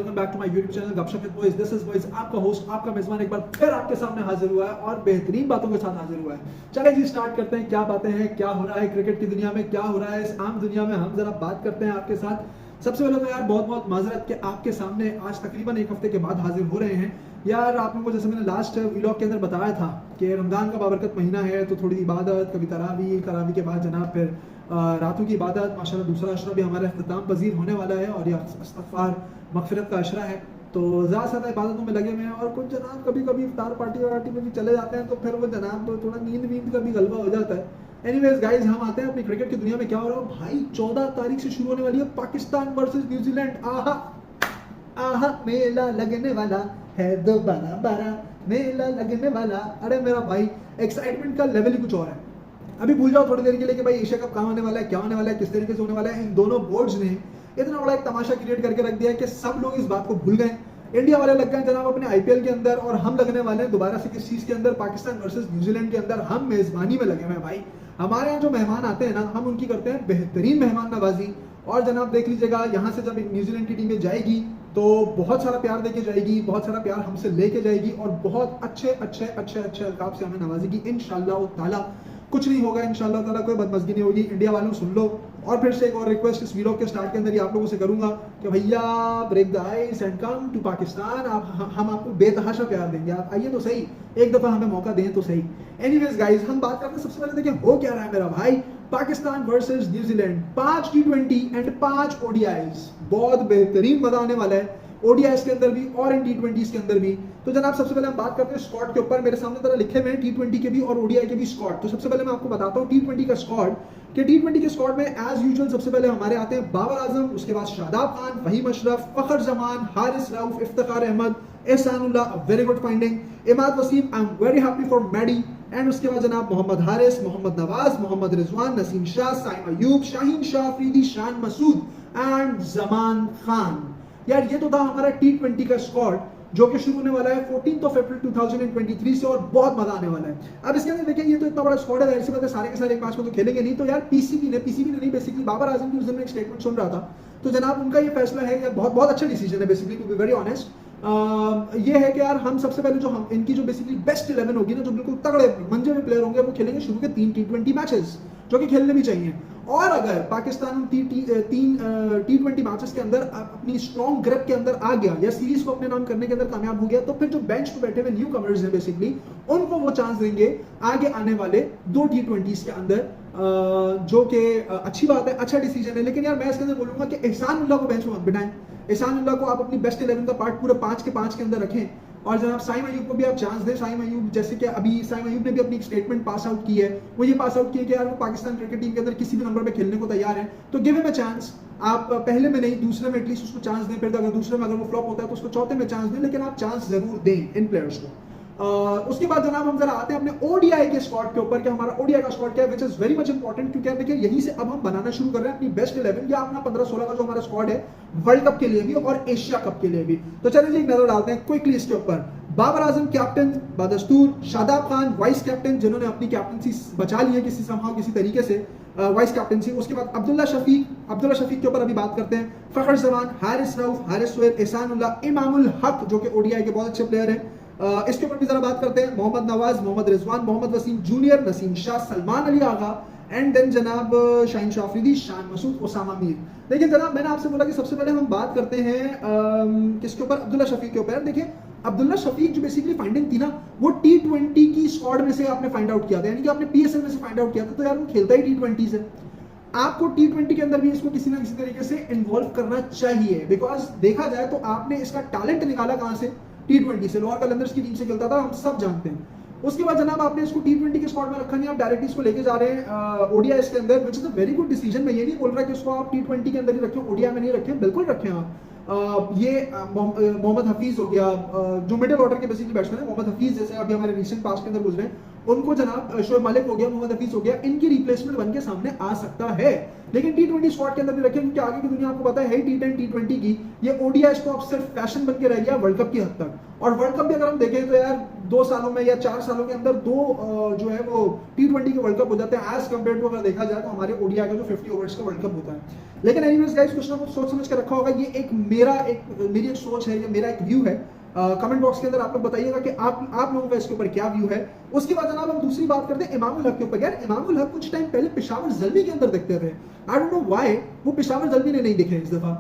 Welcome back to my YouTube channel Gupshup with boys. This is boys, आपका host, आपका मेजबान एक बार फिर आपके सामने हाजिर हुआ है और बेहतरीन बातों के साथ हाजिर हुआ है। चलिए जी स्टार्ट करते हैं। क्या बातें हैं, क्या हो रहा है क्रिकेट की दुनिया में, क्या हो रहा है इस आम दुनिया में, हम जरा बात करते हैं आपके साथ। सबसे पहले तो यार बहुत बहुत माजरत कि आपके सामने आज तकरीबन एक हफ्ते के बाद हाजिर हो रहे हैं। यार आप लोगों को जैसे मैंने लास्ट व्लॉग के अंदर बताया था कि रमज़ान का बाबरकत महीना है, तो थोड़ी इबादत, कभी तरावी के बाद जनाब फिर रातों की इबादत, माशाल्लाह दूसरा अशरा भी हमारा इख्तिताम पजीर होने वाला है और यह इस्तग़फ़ार मग़फ़िरत का अशरा है। तो ज़्यादा से ज़्यादा इबादतों में लगे हुए हैं और कुछ जनाब कभी कभी इफ्तार पार्टी में भी चले जाते हैं, तो फिर वो जनाब थोड़ा नींद का भी गलबा हो जाता है। एनीवेज गाइज, हम आते हैं अपनी क्रिकेट की दुनिया में। क्या हो रहा है भाई, 14 तारीख से शुरू होने वाली है पाकिस्तान वर्सेस न्यूजीलैंड। आहा आहा मेला लगने वाला है दोबारा मेला लगने वाला। अरे मेरा भाई, एक्साइटमेंट का लेवल ही कुछ और है। अभी भूल जाओ थोड़ी देर के लिए कि भाई एशिया कप कहाँ होने वाला है, क्या होने वाला है, किस तरीके से होने वाला है। इन दोनों बोर्ड्स ने इतना बड़ा एक तमाशा क्रिएट करके रख दिया है कि सब लोग इस बात को भूल गए। इंडिया वाले लग गए जनाब अपने आईपीएल के अंदर और हम लगने वाले हैं दोबारा से किस चीज के अंदर, पाकिस्तान वर्सेस न्यूजीलैंड के अंदर। हम मेजबानी में लगे हुए हैं भाई। हमारे यहाँ जो मेहमान आते हैं ना, हम उनकी करते हैं बेहतरीन मेहमान नवाजी। और जनाब देख लीजिएगा, यहाँ से जब न्यूजीलैंड की टीमें जाएगी तो बहुत सारा प्यार देके जाएगी, बहुत सारा प्यार हमसे लेके जाएगी और बहुत अच्छे अच्छे अच्छे अच्छे अल्काब से हमें नवाजेगी इंशाअल्लाह ताला। कुछ नहीं होगा इंशाअल्लाह ताला, कोई बदमज़गी नहीं होगी। इंडिया वालों सुन लो। और फिर से एक और रिक्वेस्ट इस वीडियो के स्टार्ट के अंदर ही आप लोगों से करूंगा कि भैया break the ice and come to Pakistan. हम आपको बेतहाशा प्यार देंगे, आप आइए तो सही, एक दफा हमें मौका दें तो सही। एनीवेज गाइस, हम बात करते हैं सबसे पहले देखिए हो क्या रहा है मेरा भाई। Pakistan versus New Zealand, 5 T20 and 5 ODIs। बहुत बेहतरीन मजा आने वाला है ओडीआईस के अंदर भी और इन T20s के अंदर भी। तो जनाब सबसे पहले हम बात करते हैं स्क्वाड के ऊपर। मेरे सामने तरह लिखे हुए हैं T20 के भी और ओडीआई के भी स्क्वाड। तो सबसे पहले मैं आपको बताता हूँ T20 का स्क्वाड कि T20 के स्क्वाड में एज यूजुअल सबसे पहले हमारे आते हैं बाबर आजम, उसके बाद Shadab Khan, Faheem Ashraf, Fakhar Zaman, Haris Rauf, Iftikhar Ahmed, Ehsanullah, very good finding, Imad Wasim, I am very happy for Maddy. And उसके बाद जनाब मोहम्मद हारिस, मोहम्मद नवाज, मोहम्मद रिजवान, नसीम शाह, साइम अयूब, शाहीन शाह अफरीदी, शान मसूद एंड जमान खान। यार ये तो था हमारा T20 का स्क्वाड जो कि शुरू होने वाला है 14 अप्रैल 2023 से और बहुत मजा आने वाला है। अब इसके अंदर देखिए, ये तो इतना बड़ा स्क्वाड है, ऐसी बात है सारे के सारे एक मैच में तो खेलेंगे नहीं। तो यार पीसीबी ने नहीं, बेसिकली बाबर आजम की उस दिन एक स्टेटमेंट सुन रहा था, तो जनाब उनका ये फैसला है, या बहुत बहुत अच्छा डिसीजन है basically, to be very honest. ये है कि यार हम सबसे पहले जो हम इनकी जो बेसिकली बेस्ट 11 होगी ना, जो बिल्कुल तगड़े मंजे में प्लेयर होंगे, वो खेलेंगे शुरू के 3 T20 मैचेस, जो कि खेलने भी चाहिए। और अगर पाकिस्तान 3 T20 मैचेस के अंदर अपनी स्ट्रॉन्ग ग्रिप के अंदर आ गया या सीरीज को अपने नाम करने के अंदर कामयाब हो गया, तो फिर जो बेंच पे बैठे हुए न्यू कमर्स हैं बेसिकली, उनको वो चांस देंगे आगे आने वाले 2 T20s के अंदर, जो कि अच्छी बात है, अच्छा डिसीजन है। लेकिन यार मैं इसके अंदर बोलूंगा कि एहसानुल्लाह को बेंच में मत बिठाएं। एहसानुल्लाह को आप अपनी बेस्ट 11 का पार्ट पूरे 5 के 5 के अंदर रखें। और जनाब साइम अयूब को भी आप चांस दें। साइम अयूब, जैसे कि अभी साइम अयूब ने भी अपनी स्टेटमेंट पास आउट की है, वो ये पास आउट की है कि यार वो पाकिस्तान क्रिकेट टीम के अंदर किसी भी नंबर पे खेलने को तैयार है, तो गिव हिम अ चांस। आप पहले में नहीं, दूसरे में एटलीस्ट उसको चांस दें। फिर अगर दूसरे में अगर वो फ्लॉप होता है तो उसको चौथे में चांस दें, लेकिन आप चांस जरूर दें इन प्लेयर्स को। उसके बाद जनाब हम जरा आते हैं अपने ओडीआई के स्क्वाड के ऊपर कि हमारा ओडीआई का स्क्वाड क्या है, which is very much important. क्योंकि देखिए यहीं से अब हम बनाना शुरू कर रहे हैं अपनी बेस्ट 11 या अपना 15-16 का जो हमारा स्क्वाड है वर्ल्ड कप के लिए भी और एशिया कप के लिए भी। तो चलिए जी एक नजर डालते हैं क्विकली इसके ऊपर। बाबर आजम कैप्टन बदस्तूर, शादाब खान वाइस कैप्टन, जिन्होंने अपनी कैप्टनसी बचा ली है किसी तरीके से, वाइस कैप्टनसी। उसके बाद अब्दुल्ला शफीक के ऊपर अभी बात करते हैं। फखर जमान, हारिस रऊफ, हारिस सुहेल, एहसानुल्लाह, इमामुल हक जो कि ओडीआई के बहुत अच्छे प्लेयर हैं। इसके ऊपर भी जरा बात करते हैं। Mohammad Nawaz, Mohammad Rizwan, Mohammad Wasim junior, Naseem Shah, Salman Ali Agha and then जनाब शाहीन शाह अफरीदी, शान मसूद, ओसामा मीर। देखिए जनाब मैंने आपसे बोला कि सबसे पहले हम बात करते हैं किसके ऊपर, अब्दुल्ला शफीक के ऊपर। देखिए अब्दुल्ला शफीक जो बेसिकली फाइंडिंग थी ना, वो T20 की स्क्वाड में से आपने फाइंड आउट किया था, यानी कि आपने PSL में से फाइंड आउट किया था। तो यार वो खेलता ही T20 से, आपको T20 के अंदर भी इसको किसी ना किसी तरीके से इन्वॉल्व करना चाहिए। बिकॉज देखा जाए तो आपने इसका टैलेंट निकाला कहां से, T20 से। लोअर कलंदर्स की टीम से खेलता था, हम सब जानते हैं। उसके बाद जनाब आपने इसको T20 के स्क्वाड में रखा नहीं, आप डायरेक्टली इसको लेके जा रहे हैं ओडीआई के अंदर, which is a very good decision. मैं ये नहीं बोल रहा कि इसको आप T20 के अंदर ही रखें, ओडीआई में नहीं रखें, बिल्कुल रखें आप। ये मोहम्मद हफीज हो गया, जो मिडिल ऑर्डर के बेसिकली बैट्समैन है, मोहम्मद हफीज जैसे अभी हमारे रिसेंट पास्ट के अंदर गुजरे, उनको जनाब शोएब मालिक हो गया, मोहम्मद हफीज हो गया, इनकी रिप्लेसमेंट बन के सामने आ सकता है। लेकिन टी20 स्क्वाड के अंदर भी रखें, क्योंकि आगे की दुनिया आपको पता है टी10 टी20 की, ये ओडीआई को अब सिर्फ फैशन बन के रह गया वर्ल्ड कप की हद तक। और वर्ल्ड कप भी अगर हम देखें तो यार 2 सालों में या 4 सालों के अंदर 2 जो है वो टी20 के वर्ल्ड कप हो जाते हैं, एज कम्पेयर टू अगर देखा जाए तो हमारे ओडीआई का जो 50 ओवर्स का वर्ल्ड कप होता है। लेकिन एनीवेज गाइस, कुछ ना कुछ सोच समझ के रखा होगा। ये एक मेरी एक सोच है, ये मेरा एक व्यू है। कमेंट बॉक्स के अंदर आप लोग बताइएगा कि आप लोगों का इसके ऊपर क्या व्यू है। उसके बाद जनाब हम दूसरी बात करते हैं इमामुल हक के ऊपर। यार इमामुल हक कुछ टाइम पहले पेशावर ज़ल्मी के अंदर दिखते थे, आई डोंट नो व्हाई वो पेशावर ज़ल्मी ने नहीं दिखे इस दफा।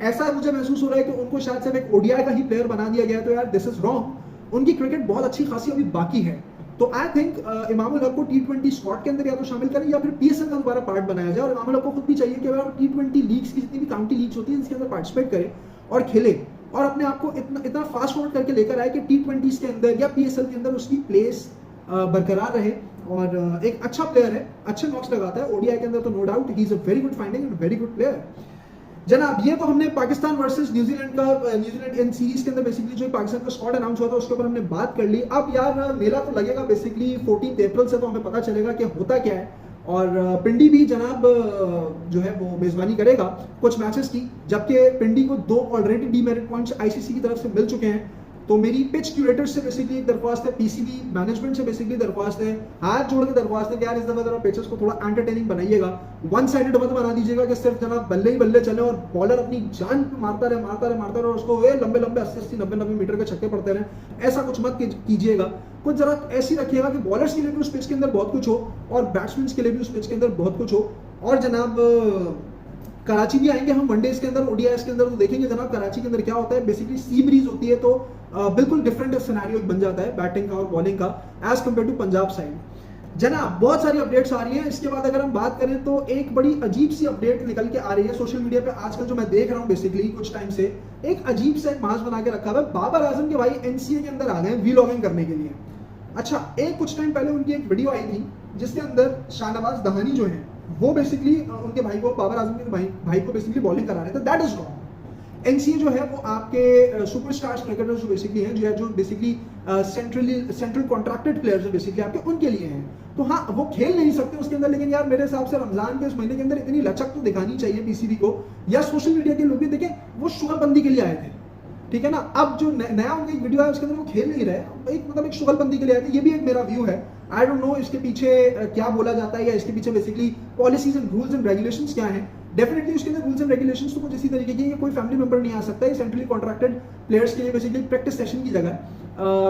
ऐसा मुझे महसूस हो रहा है कि उनको शायद से एक ओडीआई का ही प्लेयर बना दिया गया है। तो यार दिस इज रॉन्ग, उनकी क्रिकेट बहुत अच्छी खासी अभी बाकी है। तो आई थिंक इमामुल हक को टी20 स्क्वाड के अंदर या तो शामिल करें या फिर पीएसएल का दोबारा पार्ट बनाया जाए। और इमामुल हक को खुद भी चाहिए कि वो टी20 लीग्स की जितनी भी काउंटी लीग्स होती है इसके अंदर पार्टिसिपेट करे और खेले, और अपने आप को इतना फास्ट फॉरवर्ड करके लेकर आए कि टी20 के अंदर या पीएसएल के अंदर उसकी प्लेस बरकरार रहे। और एक अच्छा प्लेयर है, अच्छे नॉक्स लगाता है ओडीआई के अंदर, तो नो डाउट ही is a very good finding and very good player. जनाब ये तो हमने पाकिस्तान वर्सेस न्यूजीलैंड का, न्यूजीलैंड इन सीरीज के अंदर बेसिकली जो पाकिस्तान का स्क्वाड अनाउंस हुआ था उसके ऊपर हमने बात कर ली। अब यार मेला तो लगेगा बेसिकली 14 अप्रैल से, तो हमें पता चलेगा कि होता क्या है। और पिंडी भी जनाब जो है वो मेजबानी करेगा कुछ मैचेस की, जबकि पिंडी को 2 ऑलरेडी डीमेरिट पॉइंट्स आईसीसी की तरफ से मिल चुके हैं। तो मेरी पिच क्यूरेटर से बेसिकली एक दरख्वास्त है, पीसीबी मैनेजमेंट से बेसिकली दरख्वास्त है, हाथ जोड़ के दरख्वास्त है कि यार इस दफा जरा पिचेस को थोड़ा एंटरटेनिंग बनाइएगा, वन साइडेड मत बना दीजिएगा कि सिर्फ जनाब बल्ले ही बल्ले चले और बॉलर अपनी जान पे मारता रहे और उसको वे लंबे 80-90 मीटर के छक्के पड़ते रहे। ऐसा कुछ मत कीजिएगा, कुछ जरा ऐसी रखिएगा कि बॉलर्स के लिए भी उस पिच के अंदर बहुत कुछ हो और बैट्समैन के लिए भी उस पिच के अंदर बहुत कुछ हो। और जनाब कराची भी आएंगे हम वनडेज के अंदर, ओडीआईएस के अंदर, तो देखेंगे जनाब कराची के अंदर क्या होता है। बेसिकली सी ब्रीज होती है, तो बिल्कुल डिफरेंट सिनेरियो बन जाता है बैटिंग का और बॉलिंग का as compared to Punjab side. जनाब बहुत सारी अपडेट्स आ रही हैं। इसके बाद अगर हम बात करें तो एक बड़ी अजीब सी अपडेट निकल के आ रही है सोशल मीडिया पे आजकल, जो मैं देख रहा हूं बेसिकली कुछ टाइम से। एक अजीब सा एक मास बना के रखा हुआ है, बाबर आजम के भाई एनसीए के अंदर आ गए वीलॉगिंग करने के लिए। अच्छा, एक कुछ टाइम पहले उनकी एक वीडियो आई थी जिसके अंदर शाहनवाज दहानी जो है वो बेसिकली उनके भाई को, बाबर आजम के भाई को बेसिकली बॉलिंग करा रहे थे। That is wrong. एनसीए जो है वो आपके सुपरस्टार्स क्रिकेटर जो बेसिकली हैं, जो बेसिकली सेंट्रल कॉन्ट्रैक्टेड प्लेयर्स जो बेसिकली आपके उनके लिए हैं। तो हाँ, वो खेल नहीं सकते उसके अंदर, लेकिन यार मेरे हिसाब से रमजान के इस महीने के अंदर इतनी लचक तो दिखानी चाहिए पीसीबी को, या सोशल मीडिया के लोग भी देखें। वो शुगलबंदी के लिए आए थे, ठीक है ना। अब जो नया उनका एक वीडियो है उसके अंदर वो खेल नहीं रहे, एक शुगलबंदी के लिए आए थे। ये भी एक मेरा व्यू है। आई डोंट नो इसके पीछे क्या बोला जाता है या इसके पीछे basically policies and rules and regulations क्या हैं। डेफिनेटली उसके अंदर रूल्स एंड रेगुलेशंस तो कुछ इसी तरीके की, कोई फैमिली मेंबर नहीं आ सकता है सेंट्रली कॉन्ट्रैक्टेड प्लेयर्स के लिए बेसिकली प्रैक्टिस सेशन की जगह।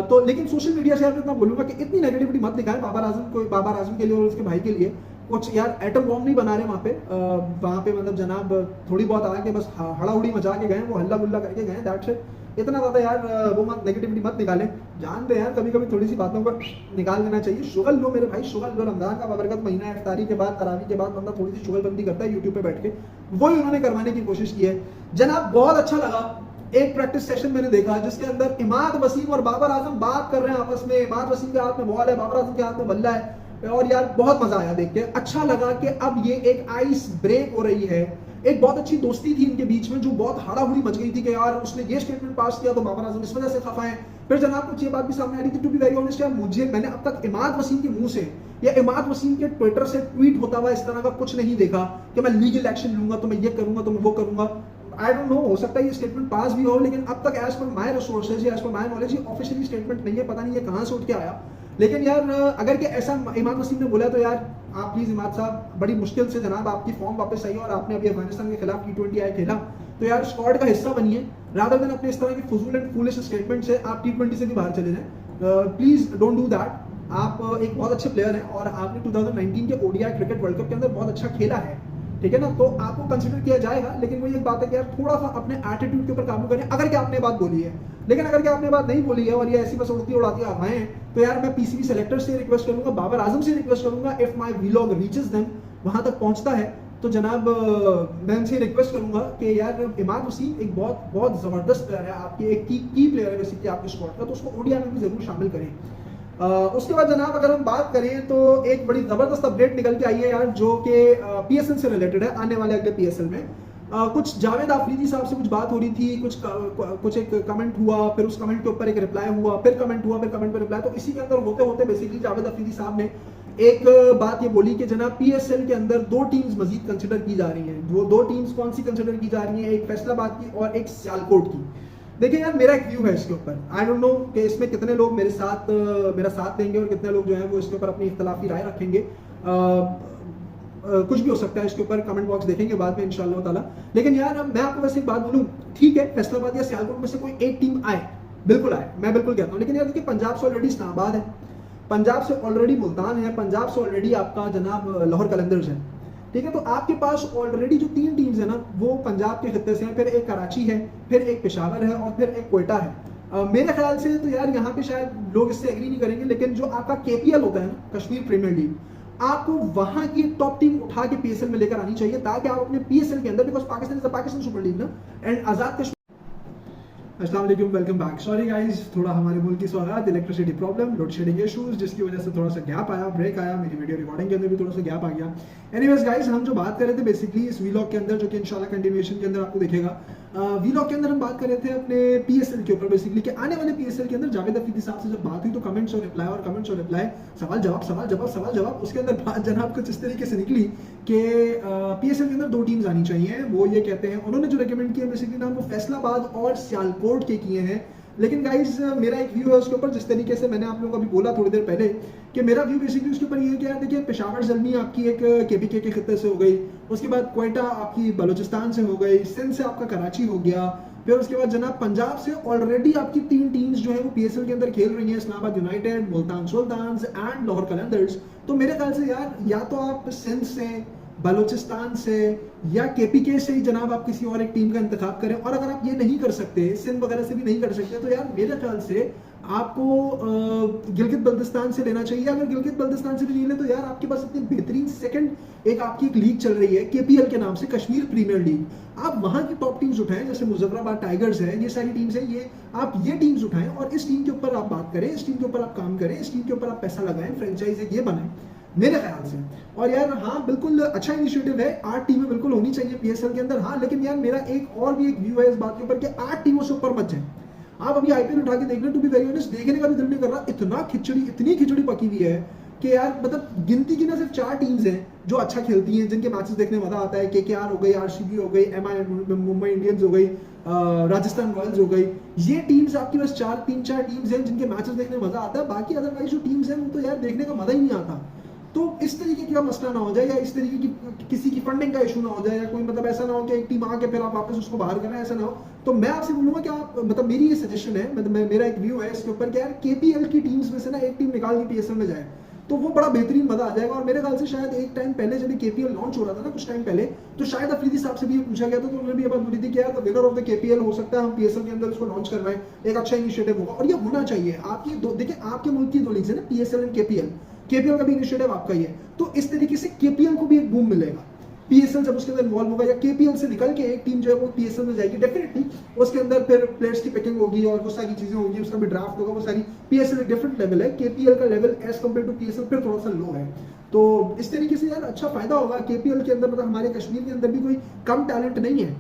तो लेकिन सोशल मीडिया से इतना बोलूंगा कि इतनी नेगेटिविटी मत दिखाएं बाबर आजम के लिए और उसके भाई के लिए। कुछ यार एटम बॉम्ब नहीं बना रहे वहाँ पे मतलब जनाब थोड़ी बहुत आके बस हड़ाउड़ी मचा के गए, वो हल्ला गुल्ला करके गए, दैट्स इट। इतना ज़्यादा यार वो मत नेगेटिविटी मत निकालें, जानते हैं यार कभी कभी थोड़ी सी बातों को निकाल देना चाहिए। शुगल लो मेरे भाई, शुगल लो। रमजान का बरकत महीना है, इफ्तारी के बाद तरावी के बाद बंदा थोड़ी सी शुगलबंदी करता है यूट्यूब पे बैठ के, वही उन्होंने करवाने की कोशिश की है। जनाब बहुत अच्छा लगा, एक प्रैक्टिस सेशन मैंने देखा जिसके अंदर इमाद वसीम और बाबर आजम बात कर रहे हैं आपस में। इमाद वसीम के हाथ में बॉल है, बाबर आजम के हाथ में बल्ला है, और यार बहुत मजा आया देख के। अच्छा लगा कि अब ये एक आइस ब्रेक हो रही है। एक बहुत अच्छी दोस्ती थी इनके बीच में जो बहुत हाड़ाहुड़ी मच गई थी कि यार उसने ये स्टेटमेंट पास किया तो बाबर आजम इस वजह से खफा है। फिर जनाब कुछ ये बात भी सामने आ रही थी, टू बी वेरी ऑनेस्ट यार, मैंने अब तक इमाद वसीम के मुंह से या इमाद वसीम के ट्विटर से ट्वीट होता हुआ इस तरह का कुछ नहीं देखा कि मैं लीगल एक्शन लूंगा, तो मैं ये करूंगा, तो मैं वो करूंगा। आई डोंट नो, हो सकता है ये स्टेटमेंट पास भी हो, लेकिन अब तक as per my resources, as per my knowledge ये ऑफिशियली स्टेटमेंट नहीं है। पता नहीं ये कहां से उठ के आया, लेकिन यार अगर कि ऐसा इमाद वसीम ने बोला तो यार आप प्लीज इमाद साहब, बड़ी मुश्किल से जनाब आपकी फॉर्म वापस आई और आपने अभी अफगानिस्तान के खिलाफ टी20 आई खेला, तो यार स्क्वाड का हिस्सा बनिए, रादर देन अपने इस तरह की फजूल एंड फूलिश स्टेटमेंट से आप टी20 से भी बाहर चले जाएं। Please don't do that. आप एक बहुत अच्छे प्लेयर हैं और आपने 2019 के ओडीआई क्रिकेट वर्ल्ड कप के अंदर बहुत अच्छा खेला है, ठीक है ना, तो आपको कंसिडर किया जाएगा। लेकिन वो ये बात है कि यार थोड़ा सा अपने एटीट्यूड के ऊपर काबू करें, अगर क्या आपने बात बोली है। लेकिन अगर क्या आपने बात नहीं बोली है और ये ऐसी बस उड़ती उड़ाती हवाएं हैं, तो यार मैं पीसीबी सेलेक्टर से रिक्वेस्ट करूंगा, बाबर आजम से रिक्वेस्ट करूंगा, if my vlog reaches them, वहां तक पहुंचता है, तो जनाब मैं उनसे रिक्वेस्ट करूंगा कि यार इमाद वसीम एक बहुत बहुत जबरदस्त प्लेयर है, आपकी एक की प्लेयर है बेसिकली आपके स्क्वाड का, तो उसको ओडीआई में भी जरूर शामिल करें। उसके बाद जनाब अगर हम बात करें तो एक बड़ी जबरदस्त अपडेट निकल के आई है यार, जो कि पीएसएल से रिलेटेड है, आने वाले अगले पीएसएल में। कुछ जावेद आफरीदी साहब से कुछ बात हो रही थी, कुछ एक कमेंट हुआ, फिर उस कमेंट के ऊपर एक रिप्लाई हुआ, फिर कमेंट हुआ, फिर कमेंट पर रिप्लाई। तो इसी के अंदर होते होते बेसिकली जावेद आफरीदी साहब ने एक बात ये बोली कि जनाब पीएसएल के अंदर 2 टीम्स मजीद कंसिडर की जा रही हैं। वो 2 टीम्स कौन सी कंसिडर की जा रही हैं? एक फैसलाबाद की और एक सियालकोट की। देखिए यार, मेरा एक व्यू है इसके ऊपर। आई डोंट नो कि इसमें कितने लोग मेरा साथ देंगे और कितने लोग जो है वो इसके ऊपर अपनी इख्तलाफी राय रखेंगे। कुछ भी हो सकता है इसके ऊपर, कमेंट बॉक्स देखेंगे बाद में इंशाअल्लाह ताला। लेकिन यार मैं आपको वैसे एक बात बोलूं, ठीक है फैसलाबाद या सियालकोट में से कोई एक टीम आए, बिल्कुल आए, मैं बिल्कुल कहता हूं। लेकिन यार देखिए, पंजाब से ऑलरेडी इस्लामाबाद है, पंजाब से ऑलरेडी मुल्तान है, पंजाब से ऑलरेडी आपका जनाब लाहौर कलंदर्स है, ठीक है। तो आपके पास ऑलरेडी जो 3 टीम्स है ना वो पंजाब के खित्ते से हैं, फिर एक कराची है, फिर एक पेशावर है और फिर एक क्वेटा है। मेरे ख्याल से तो यार यहाँ पे शायद लोग इससे एग्री नहीं करेंगे, लेकिन जो आपका केपीएल होता है ना, कश्मीर प्रीमियर लीग, आपको वहां की टॉप टीम उठा के पीएसएल में लेकर आनी चाहिए, ताकि आप अपने पीएसएल के अंदर, बिकॉज पाकिस्तान सुपर लीग ना एंड आजाद कश्मीर। अस्सलाम वालेकुम, वेलकम बैक। सॉरी गाइस, थोड़ा हमारे मुल्क की सौगात, electricity problem, load shedding issues, जिसकी वजह से थोड़ा सा गैप आया, ब्रेक आया, मेरी वीडियो रिकॉर्डिंग के अंदर भी थोड़ा सा गैप आ गया। एनीवेज गाइस, हम जो बात कर रहे थे बेसिकली इस वीलॉग के अंदर, जो कि इंशाल्लाह कंटिन्यूएशन के अंदर आपको दिखेगा, वीलॉग के अंदर हम बात कर रहे थे अपने पीएसएल के ऊपर बेसिकली, कि आने वाले पीएसएल के अंदर जावेद अफरीदी साहब से जब बात हुई तो कमेंट्स और रिप्लाई, सवाल जवाब, उसके अंदर बात जनाब कुछ इस तरीके से निकली कि पीएसएल के अंदर 2 टीम्स आनी चाहिए। वो ये कहते हैं, उन्होंने जो रिकमेंड किया बेसिकली नाम वो फैसलाबाद और सियालकोट के किए हैं। लेकिन गाइस, मेरा एक व्यू है उसके ऊपर, जिस तरीके से मैंने आप लोगों को अभी बोला थोड़ी देर पहले कि मेरा व्यू बेसिकली उसके ऊपर ये है कि यार देखिए, पेशावर ज़ल्मी आपकी एक केपीके के खित्ते से हो गई, उसके बाद क्वेटा आपकी बलूचिस्तान से हो गई, सिंध से आपका कराची हो गया, फिर उसके बाद जनाब पंजाब से ऑलरेडी आपकी 3 टीम्स जो है वो पीएसएल के अंदर खेल रही हैं, इस्लामाबाद यूनाइटेड, मुल्तान सुल्तान्स एंड लाहौर कलंदर्स। तो मेरे ख्याल से यार, या तो आप सिंध से, बलूचिस्तान से या केपीके से ही जनाब आप किसी और एक टीम का इंतखाब करें। और अगर आप ये नहीं कर सकते, सिंध वगैरह से भी नहीं कर सकते, तो यार मेरे ख्याल से आपको गिलगित बल्तिस्तान से लेना चाहिए। अगर गिलगित बल्तिस्तान से भी नहीं ले तो यार आपके पास इतनी बेहतरीन सेकंड एक आपकी एक लीग चल रही है केपीएल के नाम से, कश्मीर प्रीमियर लीग। आप वहां की टॉप टीम्स उठाएं, जैसे मुजफ्फराबाद टाइगर्स है, ये सारी टीम्स है, ये आप ये टीम्स उठाएं और इस टीम के ऊपर आप बात करें, इस टीम के ऊपर आप काम करें, इस टीम के ऊपर आप पैसा लगाएं, फ्रेंचाइज एक ये बनाएं मेरे ख्याल से। और यार हाँ, बिल्कुल अच्छा इनिशिएटिव है, 8 टीमें बिल्कुल होनी चाहिए पीएसएल के अंदर। हाँ, लेकिन यार मेरा एक और भी एक व्यू है इस बात के ऊपर कि 8 टीमों से ऊपर मत जाए। आप अभी आईपीएल उठा के देख लें, टू बी वेरी ऑनेस्ट, देखने का भी दिल नहीं कर रहा। इतनी खिचड़ी पकी हुई है कि यार मतलब गिनती की ना सिर्फ 4 टीम्स हैं जो अच्छा खेलती हैं, जिनके मैचेस देखने में मजा आता है। केकेआर हो गई, आरसीबी हो गई, मुंबई इंडियंस हो गई, राजस्थान रॉयल्स हो गई। ये टीम्स आपकी बस 3-4 टीम्स हैं जिनके मैचेस देखने में मजा आता है। बाकी अदरवाइज जो टीम्स हैं वो तो यार देखने का मजा ही नहीं आता। तो इस तरीके का मसला ना हो जाए, या इस तरीके की किसी की फंडिंग का इशू ना हो जाए, या कोई मतलब ऐसा ना हो कि एक टीम आके फिर आप वापस उसको बाहर करें, ऐसा ना हो। तो मैं आपसे बोलूंगा कि आप मतलब मेरी ये सजेशन है, मतलब मेरा एक व्यू है इसके ऊपर कि यार केपीएल की टीम्स में से ना एक टीम निकाल के पीएसएल में जाए, तो वो बड़ा बेहतरीन मजा आ जाएगा। और मेरे ख्याल से शायद एक टाइम पहले जब केपीएल लॉन्च हो रहा था ना, कुछ टाइम पहले, तो शायद अफरीदी साहब से भी पूछा गया था, तो उन्होंने भी ये बात बोली थी कि यार विनर ऑफ द केपीएल हो सकता है हम पीएसएल के अंदर इसको लॉन्च करवाएं, एक अच्छा इनिशिएटिव होगा। और ये होना चाहिए। आपकी देखिए, आपके मुल्क की 2 लीग्स है ना, पीएसएल एंड केपीएल का भी इनिशिएटिव आपका ही है, तो इस तरीके से केपीएल को भी एक बूम मिलेगा। पीएसएल जब उसके अंदर इन्वॉल्व होगा, या केपीएल से निकल के एक टीम जो है वो पीएसएल में जाएगी, डेफिनेटली उसके अंदर फिर प्लेयर्स की पिकिंग होगी और वो सारी चीजें होगी, उसका भी ड्राफ्ट होगा, वो सारी। पीएसएल एक डिफरेंट लेवल है, केपीएल का level as compared to PSL फिर थोड़ा सा लो है। तो इस तरीके से यार अच्छा फायदा होगा केपीएल के अंदर, मतलब हमारे कश्मीर के अंदर भी कोई कम टैलेंट नहीं है।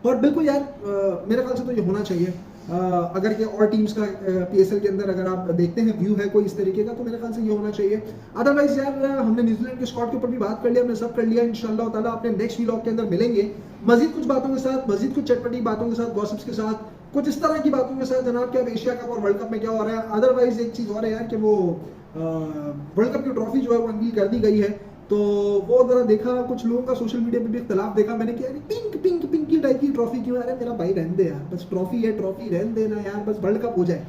और बिल्कुल यार मेरे ख्याल से तो ये होना चाहिए। अगर ये और टीम्स का पीएसएल के अंदर अगर आप देखते हैं व्यू है कोई इस तरीके का, तो मेरे ख्याल से ये होना चाहिए। अदरवाइज यार हमने न्यूजीलैंड के स्क्वाड के ऊपर भी बात कर लिया, हमने सब कर लिया। इंशाल्लाह ताला अपने नेक्स्ट व्लॉग के अंदर मिलेंगे मजीद कुछ बातों के साथ, मजीद कुछ चटपटी बातों के साथ, गॉसिप्स के साथ, कुछ इस तरह की बातों के साथ जनाब कि अब एशिया कप और वर्ल्ड कप में क्या हो रहा है। अदरवाइज एक चीज़ और है यार कि वो वर्ल्ड कप की ट्रॉफी जो है वो अनवील कर दी गई है, तो वो जरा देखा, कुछ लोगों का सोशल मीडिया पे भी इख्तलाफ देखा मैंने कि यार पिंक की टाइप की ट्रॉफी क्यों आ रहा है। मेरा भाई रहने दे यार, बस ट्रॉफी है, ट्रॉफी रहने देना यार, बस वर्ल्ड कप हो जाए,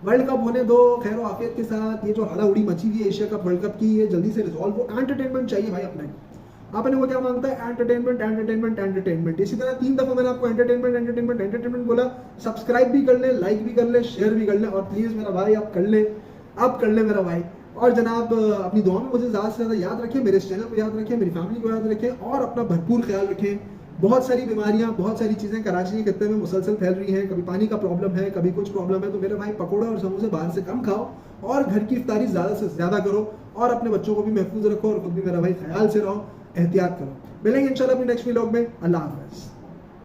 वर्ल्ड कप होने दो खैर आफियत के साथ। ये जो हड़ाउड़ी मची हुई है एशिया कप वर्ल्ड कप की, ये जल्दी से रिजॉल्व हो। एंटरटेनमेंट चाहिए भाई अपने, आपने वो क्या मांगता है, एंटरटेनमेंट। इसी तरह 3 दफा मैंने आपको एंटरटेनमेंट बोला। सब्सक्राइब भी कर ले, लाइक भी कर ले, शेयर भी कर ले, और प्लीज मेरा भाई आप कर ले मेरा भाई। और जनाब अपनी दुआ में मुझे ज़्यादा से ज़्यादा याद रखें, मेरे इस चैनल को याद रखें, मेरी फैमिली को याद रखें, और अपना भरपूर ख्याल रखें। बहुत सारी बीमारियां, बहुत सारी चीज़ें कराची के खत्ते में मुसलसल फैल रही हैं। कभी पानी का प्रॉब्लम है, कभी कुछ प्रॉब्लम है, तो मेरे भाई पकौड़े और समोसे बाहर से कम खाओ और घर की इफ्तारी ज़्यादा से ज़्यादा करो, और अपने बच्चों को भी महफूज रखो, और खुद भी मेरा भाई ख्याल से रहो, एहतियात करो। मिलेंगे इंशाल्लाह अपने नेक्स्ट व्लॉग में। अल्लाह हाफ़िज़।